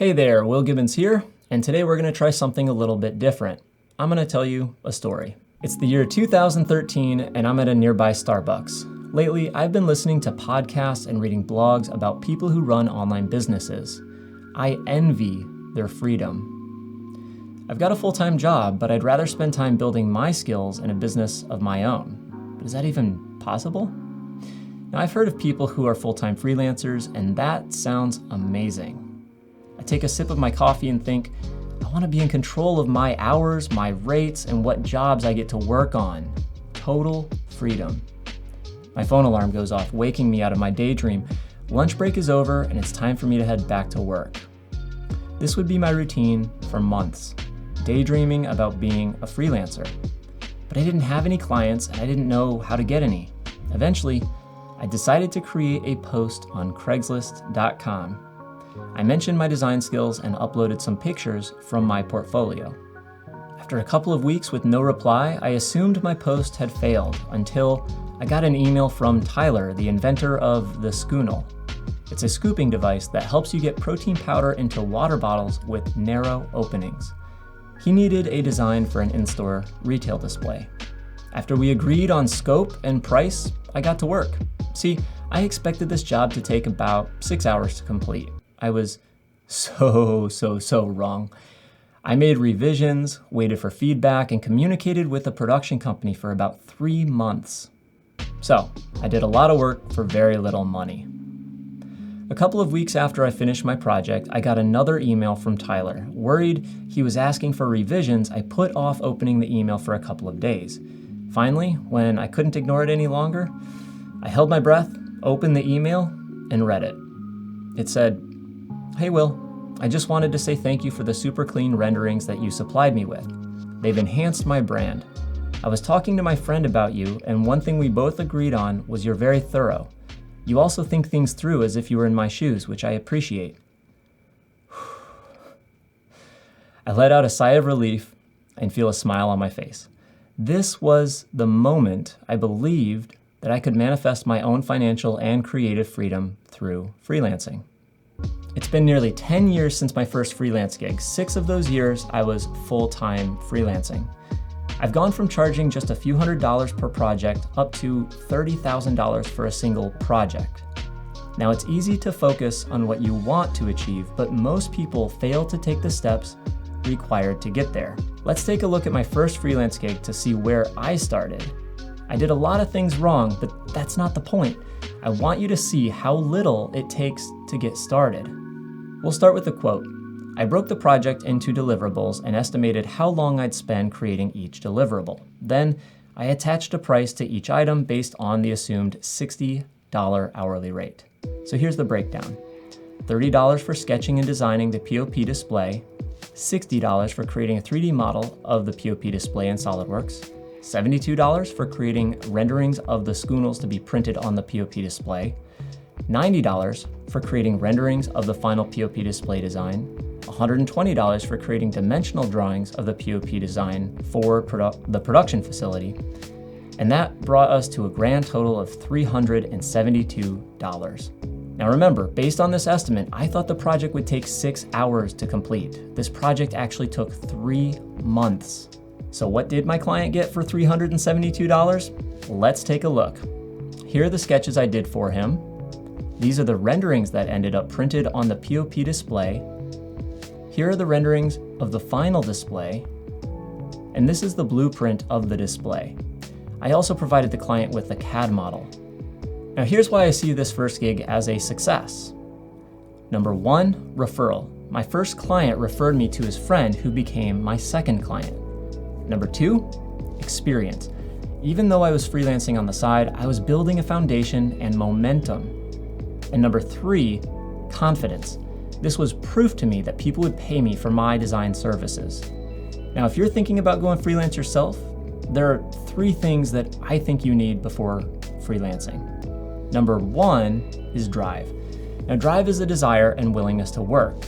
Hey there, Will Gibbons here, and today we're going to try something a little bit different. I'm going to tell you a story. It's the year 2013, and I'm at a nearby Starbucks. Lately, I've been listening to podcasts and reading blogs about people who run online businesses. I envy their freedom. I've got a full-time job, but I'd rather spend time building my skills in a business of my own. But is that even possible? Now, I've heard of people who are full-time freelancers, and that sounds amazing. I take a sip of my coffee and think, I want to be in control of my hours, my rates, and what jobs I get to work on. Total freedom. My phone alarm goes off, waking me out of my daydream. Lunch break is over, and it's time for me to head back to work. This would be my routine for months, daydreaming about being a freelancer. But I didn't have any clients, and I didn't know how to get any. Eventually, I decided to create a post on Craigslist.com. I mentioned my design skills and uploaded some pictures from my portfolio. After a couple of weeks with no reply, I assumed my post had failed until I got an email from Tyler, the inventor of the Schoonel. It's a scooping device that helps you get protein powder into water bottles with narrow openings. He needed a design for an in-store retail display. After we agreed on scope and price, I got to work. See, I expected this job to take about 6 hours to complete. I was so wrong. I made revisions, waited for feedback, and communicated with the production company for about 3 months. So, I did a lot of work for very little money. A couple of weeks after I finished my project, I got another email from Tyler. Worried he was asking for revisions, I put off opening the email for a couple of days. Finally, when I couldn't ignore it any longer, I held my breath, opened the email, and read it. It said, "Hey Will, I just wanted to say thank you for the super clean renderings that you supplied me with. They've enhanced my brand. I was talking to my friend about you, and one thing we both agreed on was you're very thorough. You also think things through as if you were in my shoes, which I appreciate." I let out a sigh of relief and feel a smile on my face. This was the moment I believed that I could manifest my own financial and creative freedom through freelancing. It's been nearly 10 years since my first freelance gig. 6 of those years, I was full-time freelancing. I've gone from charging just a few $100s per project up to $30,000 for a single project. Now, it's easy to focus on what you want to achieve, but most people fail to take the steps required to get there. Let's take a look at my first freelance gig to see where I started. I did a lot of things wrong, but that's not the point. I want you to see how little it takes to get started. We'll start with a quote. I broke the project into deliverables and estimated how long I'd spend creating each deliverable. Then I attached a price to each item based on the assumed $60 hourly rate. So here's the breakdown. $30 for sketching and designing the POP display, $60 for creating a 3D model of the POP display in SolidWorks, $72 for creating renderings of the Schoonels to be printed on the POP display, $90 for creating renderings of the final POP display design, $120 for creating dimensional drawings of the POP design for the production facility, and that brought us to a grand total of $372. Now remember, based on this estimate, I thought the project would take 6 hours to complete. This project actually took 3 months. So what did my client get for $372? Let's take a look. Here are the sketches I did for him. These are the renderings that ended up printed on the POP display. Here are the renderings of the final display. And this is the blueprint of the display. I also provided the client with a CAD model. Now here's why I see this first gig as a success. Number 1, referral. My first client referred me to his friend who became my second client. Number 2, experience. Even though I was freelancing on the side, I was building a foundation and momentum. And number 3, confidence. This was proof to me that people would pay me for my design services. Now, if you're thinking about going freelance yourself, there are 3 things that I think you need before freelancing. Number 1 is drive. Now, drive is a desire and willingness to work.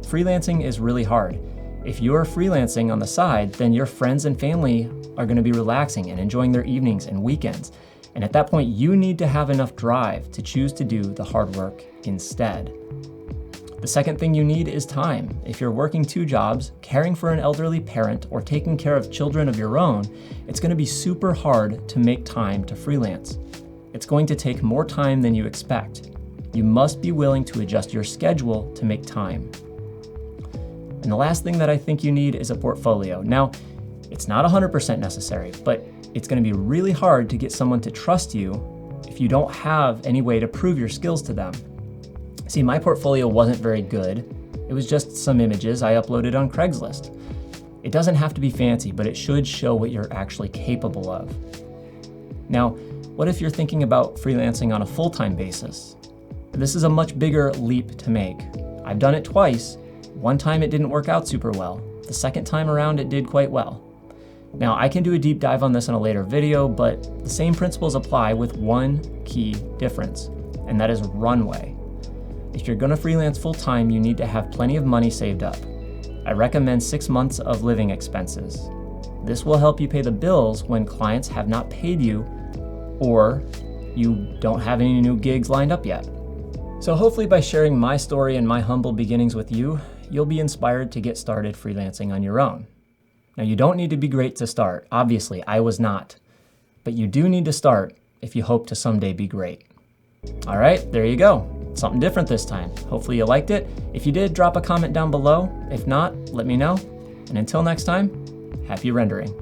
Freelancing is really hard. If you're freelancing on the side, then your friends and family are going to be relaxing and enjoying their evenings and weekends. And at that point, you need to have enough drive to choose to do the hard work instead. The second thing you need is time. If you're working 2 jobs, caring for an elderly parent, or taking care of children of your own, it's going to be super hard to make time to freelance. It's going to take more time than you expect. You must be willing to adjust your schedule to make time. And the last thing that I think you need is a portfolio. Now, it's not 100% necessary, but it's going to be really hard to get someone to trust you if you don't have any way to prove your skills to them. See, my portfolio wasn't very good. It was just some images I uploaded on Craigslist. It doesn't have to be fancy, but it should show what you're actually capable of. Now, what if you're thinking about freelancing on a full-time basis? This is a much bigger leap to make. I've done it twice. One time it didn't work out super well. The second time around it did quite well. Now, I can do a deep dive on this in a later video, but the same principles apply with one key difference, and that is runway. If you're gonna freelance full-time, you need to have plenty of money saved up. I recommend 6 months of living expenses. This will help you pay the bills when clients have not paid you or you don't have any new gigs lined up yet. So hopefully by sharing my story and my humble beginnings with you, you'll be inspired to get started freelancing on your own. Now, you don't need to be great to start. Obviously, I was not. But you do need to start if you hope to someday be great. All right, there you go. Something different this time. Hopefully you liked it. If you did, drop a comment down below. If not, let me know. And until next time, happy rendering.